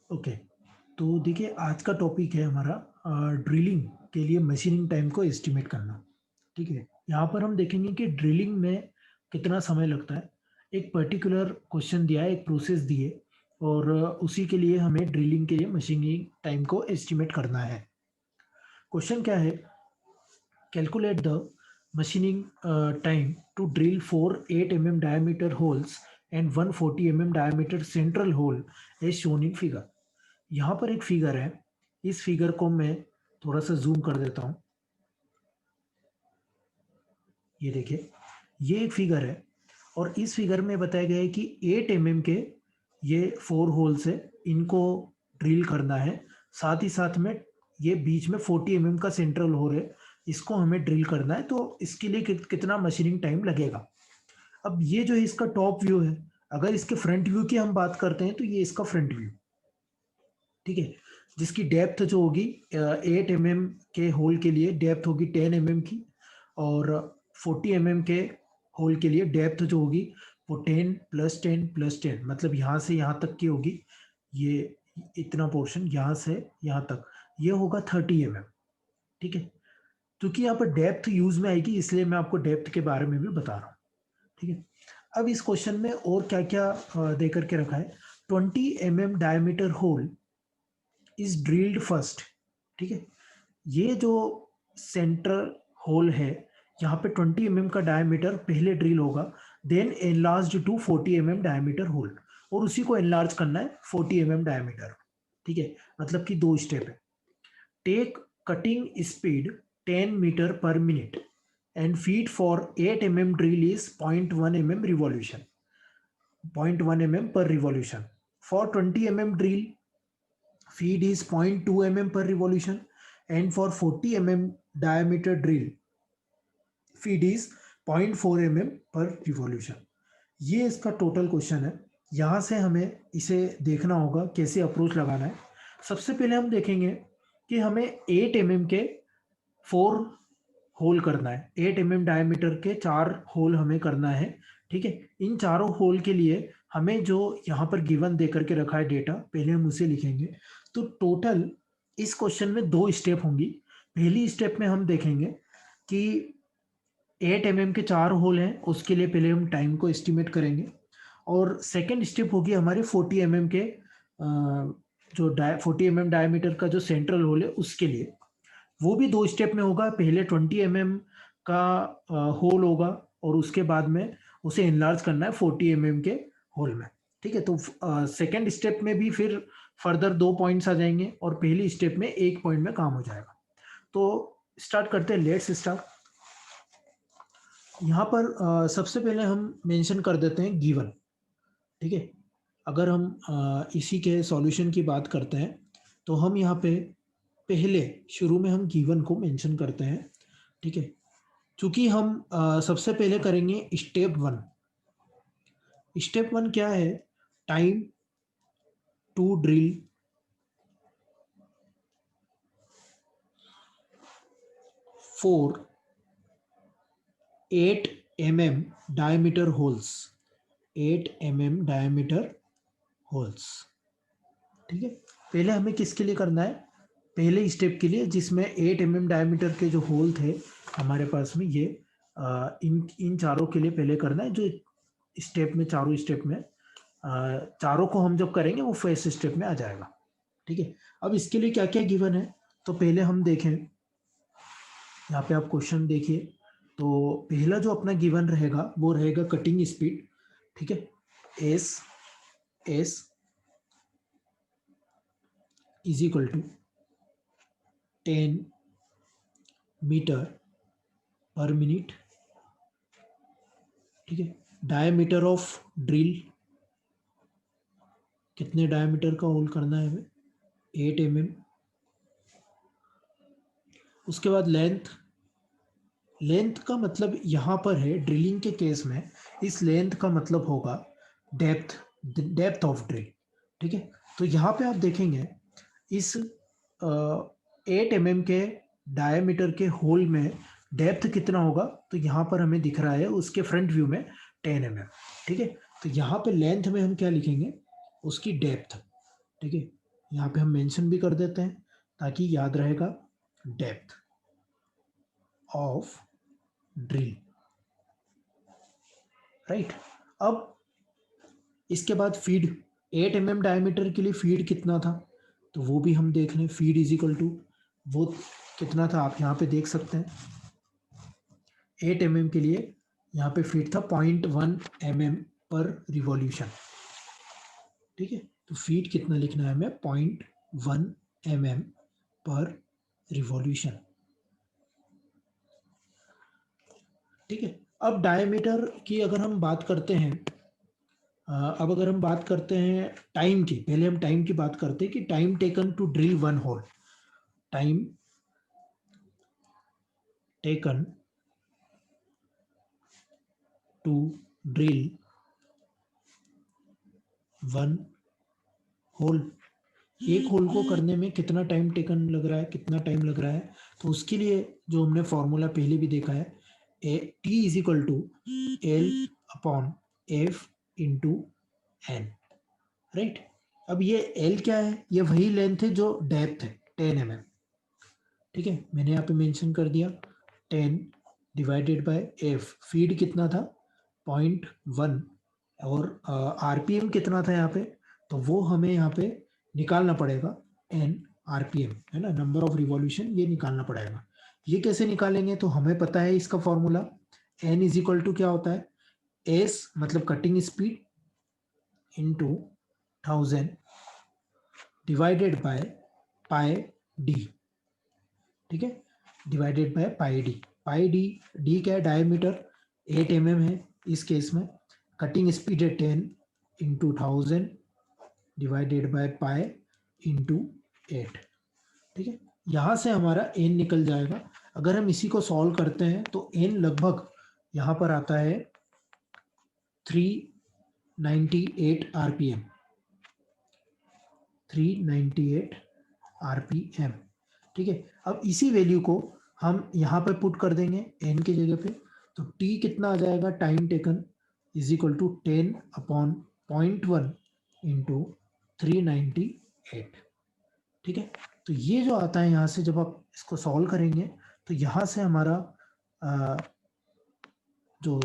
Okay, तो देखिए आज का टॉपिक है हमारा ड्रिलिंग के लिए मशीनिंग टाइम को एस्टिमेट करना। ठीक है, यहाँ पर हम देखेंगे कि ड्रिलिंग में कितना समय लगता है। एक पर्टिकुलर क्वेश्चन दिया है, एक प्रोसेस दी है और उसी के लिए हमें ड्रिलिंग के लिए मशीनिंग टाइम को एस्टिमेट करना है। क्वेश्चन क्या है? Calculate the machining time to drill 4 8 mm diameter holes and 140 mm diameter central hole as shown in figure। यहाँ पर एक फिगर है, इस फिगर को मैं थोड़ा सा जूम कर देता हूँ। ये देखिए, ये एक फिगर है और इस फिगर में बताया गया है कि 8 mm के ये 4 होल्स है, इनको ड्रिल करना है। साथ ही साथ में ये बीच में 40 mm का सेंट्रल होल है, इसको हमें ड्रिल करना है। तो इसके लिए कितना मशीनिंग टाइम लगेगा। अब ये जो है इसका टॉप व्यू है। अगर इसके फ्रंट व्यू की हम बात करते हैं तो ये इसका फ्रंट व्यू, ठीक है, जिसकी डेप्थ जो होगी 8 mm के होल के लिए डेप्थ होगी 10 mm की, और 40 mm के होल के लिए डेप्थ जो होगी वो 10 + 10 + 10, मतलब यहाँ से यहाँ तक की होगी। ये इतना पोर्शन यहाँ से यहाँ तक, ये होगा 30 mm। ठीक है, क्योंकि यहाँ पर डेप्थ यूज में आएगी इसलिए मैं आपको डेप्थ के बारे में भी बता रहा हूँ। ठीक है, अब इस क्वेश्चन में और क्या क्या दे करके रखा है। 20 mm diameter hole is drilled first. ठीक है, ये जो सेंट्रल होल है, यहाँ पे 20 mm का डायमीटर पहले ड्रिल होगा, then enlarge to 40 mm diameter hole, और उसी को एनलार्ज करना है 40 mm डायमीटर। ठीक है, मतलब कि दो स्टेप है। Take cutting speed 10 meter per minute and feed for 8 mm drill is 0.1 mm revolution, 0.1 mm per revolution. For 20 mm drill, feed is 0.2 mm per revolution, and for 40 mm diameter drill, feed is 0.4 mm per revolution। ये इसका total question है। यहाँ से हमें इसे देखना होगा कैसे अप्रोच लगाना है। सबसे पहले हम देखेंगे कि हमें 8 mm के 4 होल करना है। 8 mm डायमीटर के 4 होल हमें करना है। ठीक है, इन चारों होल के लिए हमें जो यहाँ पर गिवन दे करके रखा है डेटा, पहले हम उसे लिखेंगे। तो टोटल इस क्वेश्चन में 2 स्टेप होंगी। पहली स्टेप में हम देखेंगे कि 8 mm के 4 होल हैं, उसके लिए पहले हम टाइम को एस्टिमेट करेंगे। और सेकेंड स्टेप होगी हमारे 40 mm के जो 40 mm डायमीटर का जो सेंट्रल होल है उसके लिए। वो भी 2 स्टेप में होगा। पहले 20 mm का होल होगा और उसके बाद में उसे एनलार्ज करना है 40 mm के होल में। ठीक है, तो सेकेंड स्टेप में भी फिर फर्दर 2 पॉइंट्स आ जाएंगे और पहली स्टेप में 1 पॉइंट में काम हो जाएगा। तो स्टार्ट करते हैं, लेट्स स्टार्ट। यहाँ पर सबसे पहले हम मेंशन कर देते हैं गिवन। ठीक है, अगर हम इसी के सॉल्यूशन की बात करते हैं तो हम यहाँ पे पहले शुरू में हम गिवन को मेंशन करते हैं। ठीक है, चूंकि हम सबसे पहले करेंगे स्टेप 1। स्टेप 1 क्या है? Time to drill 4 8 mm diameter holes, 8 mm diameter holes. ठीक है, पहले हमें किसके लिए करना है? पहले स्टेप के लिए, जिसमें 8 mm डायमीटर के जो होल थे हमारे पास में, ये इन चारों के लिए पहले करना है। जो स्टेप में, चारों स्टेप में चारों को हम जब करेंगे वो फर्स्ट स्टेप में आ जाएगा। ठीक है, अब इसके लिए क्या क्या गिवन है तो पहले हम देखें। यहाँ पे आप क्वेश्चन देखिए, तो पहला जो अपना गिवन रहेगा वो रहेगा कटिंग स्पीड। ठीक है, s s is equal to 10 meter per minute. ठीक है, डायमीटर ऑफ ड्रिल, कितने डायमीटर का होल करना है हमें? 8 mm। उसके बाद लेंथ, लेंथ का मतलब यहाँ पर है ड्रिलिंग के केस में, इस लेंथ का मतलब होगा डेप्थ, डेप्थ ऑफ ड्रिल। ठीक है, तो यहाँ पे आप देखेंगे इस 8 mm के डायमीटर के होल में डेप्थ कितना होगा, तो यहाँ पर हमें दिख रहा है उसके फ्रंट व्यू में 10 mm। ठीक है, तो यहाँ पे लेंथ में हम क्या लिखेंगे? उसकी डेप्थ। ठीक है, यहाँ पे हम मेंशन भी कर देते हैं ताकि याद रहेगा, डेप्थ ऑफ ड्रिल, राइट। अब इसके बाद फीड, 8 mm डायमीटर के लिए फीड कितना था, तो वो भी हम देख लें। फीड इज इक्वल टू, वो कितना था आप यहाँ पे देख सकते हैं। 8 mm के लिए यहाँ पे फीड था 0.1 mm पर रिवॉल्यूशन, ठीक है। तो फीड कितना लिखना है हमें, 0.1 mm पर रिवॉल्यूशन, ठीक है। अब डायमीटर की अगर हम बात करते हैं, अब अगर हम बात करते हैं टाइम की, पहले हम टाइम की बात करते हैं कि time taken to drill one hole, time taken to drill one hole, एक होल को करने में कितना टाइम टेकन लग रहा है, कितना टाइम लग रहा है। तो उसके लिए जो हमने फॉर्मूला पहले भी देखा है, t is equal to l upon f into n, right. अब ये एल क्या है, ये वही लेंथ है जो डेप्थ है 10 mm, ठीक है। मैंने यहाँ पे मेंशन कर दिया 10 डिवाइडेड बाय एफ, फीड कितना था 0.1, और आरपीएम कितना था यहाँ पे, तो वो हमें यहाँ पे निकालना पड़ेगा, एन आरपीएम है ना, नंबर ऑफ रिवॉल्यूशन, ये निकालना पड़ेगा। ये कैसे निकालेंगे, तो हमें पता है इसका formula, n is equal to क्या होता है, एस मतलब cutting speed into 1000 divided by pi d, ठीक है, divided by pi d. Pi d, d क्या है, डायमीटर 8 mm है इस केस में, कटिंग स्पीड है 10 into 1000 divided by pi into 8, ठीक है। यहाँ से हमारा एन निकल जाएगा। अगर हम इसी को सॉल्व करते हैं तो एन लगभग यहाँ पर आता है 398 आरपीएम, 398 आरपीएम, ठीक है। अब इसी वैल्यू को हम यहाँ पे पुट कर देंगे एन की जगह पे, तो टी कितना आ जाएगा, time taken is equal to 10 upon 0.1 into 398, ठीक है। तो ये जो आता है यहाँ से, जब आप इसको सॉल्व करेंगे तो यहाँ से हमारा जो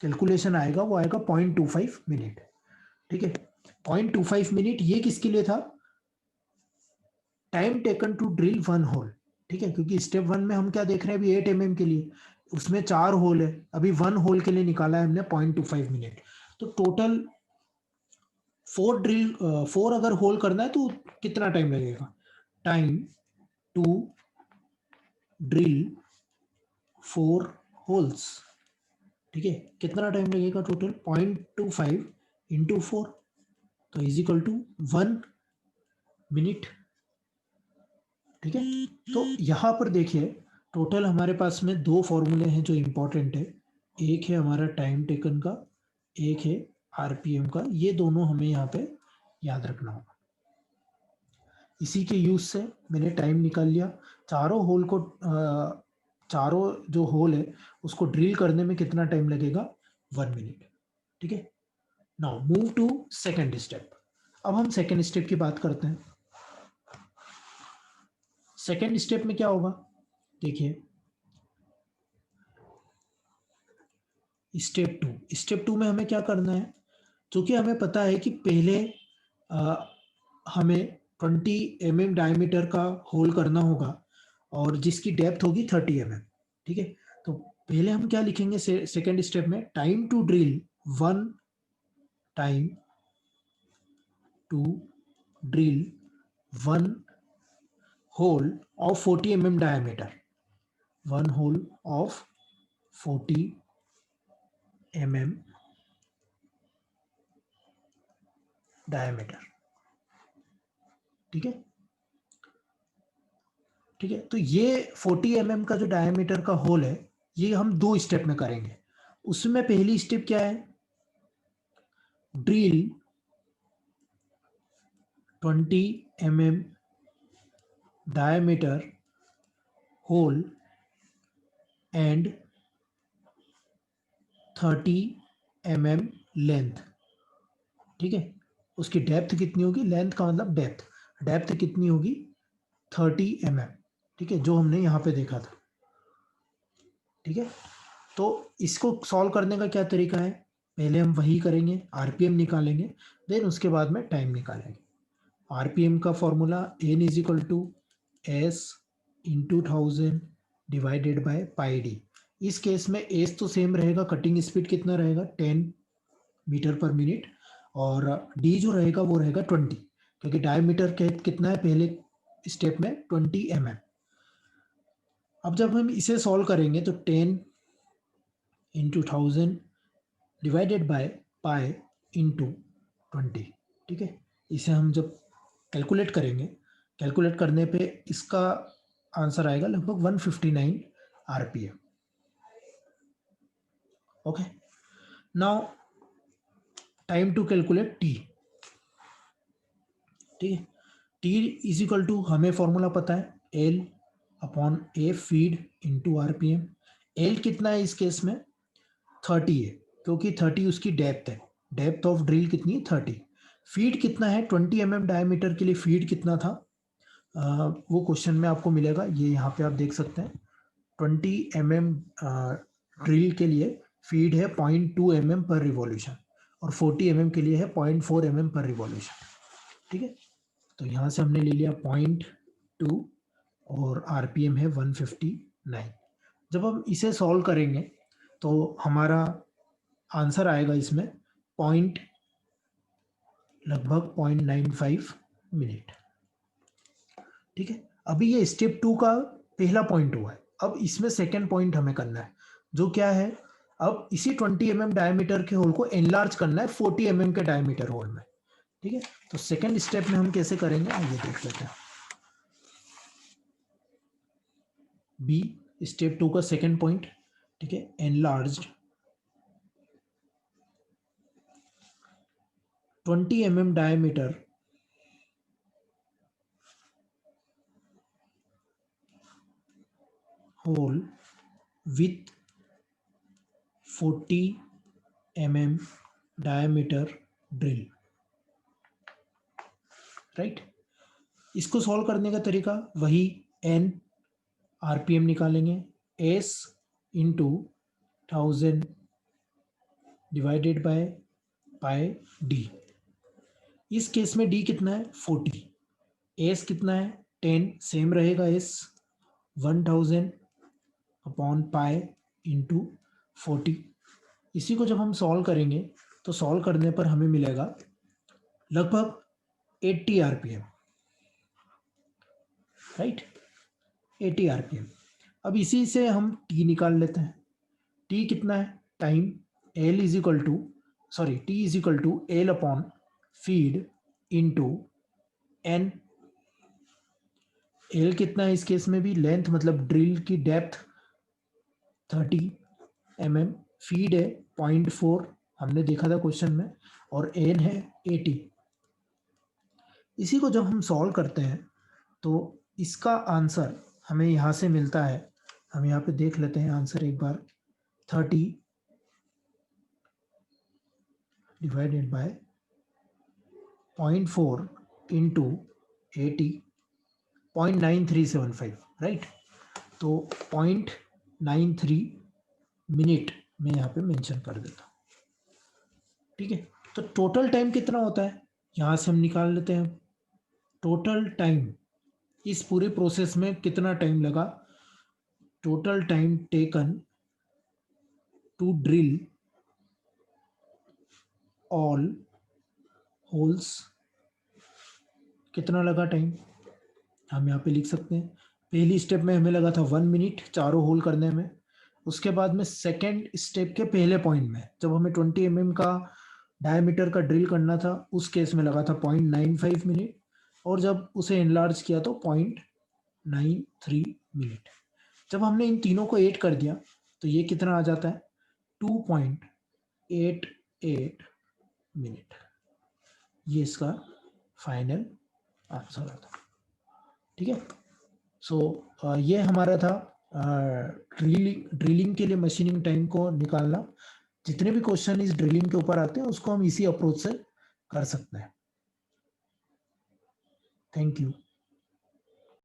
कैलकुलेशन आएगा वो आएगा 0.25 मिनट, ठीक है। 0.25 मिनट ये किसके लिए था, time taken to drill one hole, ठीक है। क्योंकि स्टेप 1 में हम क्या देख रहे हैं अभी, 8 mm के लिए, उसमें 4 होल है, अभी 1 होल के लिए निकाला है हमने 0.25 मिनट। तो टोटल 4 अगर होल करना है तो कितना टाइम लगेगा, टाइम टू ड्रिल 4 होल्स, ठीक है। कितना टाइम लगेगा टोटल, 0.25 इंटू 4, तो इज इक्वल टू 1 मिनट, ठीक है। तो यहाँ पर देखिए टोटल हमारे पास में 2 फॉर्मूले हैं जो इंपॉर्टेंट है, एक है हमारा टाइम टेकन का, एक है आरपीएम का, ये दोनों हमें यहाँ पे याद रखना होगा। इसी के यूज से मैंने टाइम निकाल लिया, चारों होल को चारों जो होल है उसको ड्रिल करने में कितना टाइम लगेगा, 1 मिनट, ठीक है। Now move to second step. अब हम सेकेंड स्टेप की बात करते हैं। सेकेंड स्टेप में क्या होगा, देखिए स्टेप 2 में हमें क्या करना है, क्योंकि हमें पता है कि पहले आ, हमें 20 mm डायमीटर का होल करना होगा और जिसकी डेप्थ होगी 30 mm, ठीक है। तो पहले हम क्या लिखेंगे सेकेंड स्टेप में, time to drill one, time to drill one hole of 40 mm diameter, one hole of 40 mm diameter, ठीक है, ठीक है। तो ये 40 mm का जो डायमीटर का होल है, ये हम 2 स्टेप में करेंगे। उसमें पहली स्टेप क्या है, drill 20 mm diameter hole and 30 mm length, ठीक है। उसकी डेप्थ कितनी होगी, लेंथ का मतलब डेप्थ, डेप्थ कितनी होगी 30 mm, ठीक है, जो हमने यहाँ पे देखा था। ठीक है, तो इसको सॉल्व करने का क्या तरीका है, पहले हम वही करेंगे, आरपीएम निकालेंगे, देन उसके बाद में टाइम निकालेंगे। आरपीएम का formula n is equal to s into 1000 divided by pi d. इस केस में एस तो सेम रहेगा, कटिंग स्पीड कितना रहेगा 10 मीटर पर मिनट, और डी जो रहेगा वो रहेगा 20, क्योंकि डायमीटर कितना है पहले स्टेप में 20 mm। अब जब हम इसे सॉल्व करेंगे तो 10 into 1000 divided by pi into 20, ठीक है। इसे हम जब कैलकुलेट करेंगे, कैलकुलेट करने पे इसका आंसर आएगा लगभग 159 RPM. Okay, now time to calculate t. ठीक है, टी इज इक्वल टू, हमें फॉर्मूला पता है, l upon a feed into RPM. L कितना है इस केस में 30 है, क्योंकि 30 उसकी डेप्थ है, डेप्थ ऑफ ड्रिल कितनी है 30। फीड कितना है 20 mm डायमीटर के लिए फीड कितना था, वो क्वेश्चन में आपको मिलेगा, ये यहाँ पे आप देख सकते हैं। 20 mm ड्रिल के लिए फीड है 0.2 mm पर रिवॉल्यूशन, और 40 mm के लिए है 0.4 mm पर रिवॉल्यूशन। ठीक है, तो यहाँ से हमने ले लिया 0.2 और आरपीएम है 159। जब हम इसे सॉल्व करेंगे तो हमारा आंसर आएगा इसमें लगभग 0.95 मिनट। ठीक है, अभी ये स्टेप 2 का पहला पॉइंट हुआ है। अब इसमें सेकेंड पॉइंट हमें करना है, जो क्या है, अब इसी 20 mm डायमीटर के होल को एनलार्ज करना है 40 mm के डायमीटर होल में। ठीक है, तो सेकेंड स्टेप में हम कैसे करेंगे आइए देख लेते हैं। बी, स्टेप 2 का सेकेंड पॉइंट, ठीक है, enlarged 20 mm diameter hole with 40 mm diameter drill, right. इसको सॉल्व करने का तरीका वही, n आरपीएम निकालेंगे, s into 1000 divided by pi d. इस केस में d कितना है 40, s कितना है 10, सेम रहेगा s, 1000 अपॉन पाई इंटू 40। इसी को जब हम सॉल्व करेंगे तो सॉल्व करने पर हमें मिलेगा लगभग 80 आरपीएम, राइट, 80 आरपीएम। अब इसी से हम टी निकाल लेते हैं। टी कितना है, time, l is equal to, sorry, t is equal to l upon feed into n. L कितना है इस केस में भी, लेंथ मतलब ड्रिल की डेप्थ 30 mm, फीड है 0.4, हमने देखा था क्वेश्चन में, और एन है 80। इसी को जब हम सॉल्व करते हैं तो इसका आंसर हमें यहाँ से मिलता है, हम यहाँ पे देख लेते हैं आंसर एक बार, 30 डिवाइडेड बाय 0.4 इंटू 80, 0.9375, राइट। तो 0.93 मिनट में यहाँ पे मेंशन कर देता हूँ। ठीक है, तो टोटल टाइम कितना होता है यहाँ से हम निकाल लेते हैं। टोटल टाइम इस पूरे प्रोसेस में कितना टाइम लगा, total time taken to drill all holes, कितना लगा टाइम, हम यहाँ पे लिख सकते हैं। पहली स्टेप में हमें लगा था 1 मिनट चारों होल करने में। उसके बाद में सेकेंड स्टेप के पहले पॉइंट में जब हमें 20 mm का डायमीटर का ड्रिल करना था, उस केस में लगा था 0.95 मिनट, और जब उसे एनलार्ज किया तो 0.93 मिनट। जब हमने इन तीनों को ऐड कर दिया तो ये कितना आ जाता है 2.88 मिनट। ये इसका फाइनल आंसर आता है। ठीक है, सो ये हमारा था ड्रिलिंग के लिए मशीनिंग टाइम को निकालना। जितने भी क्वेश्चन इस ड्रिलिंग के ऊपर आते हैं उसको हम इसी अप्रोच से कर सकते हैं। Thank you.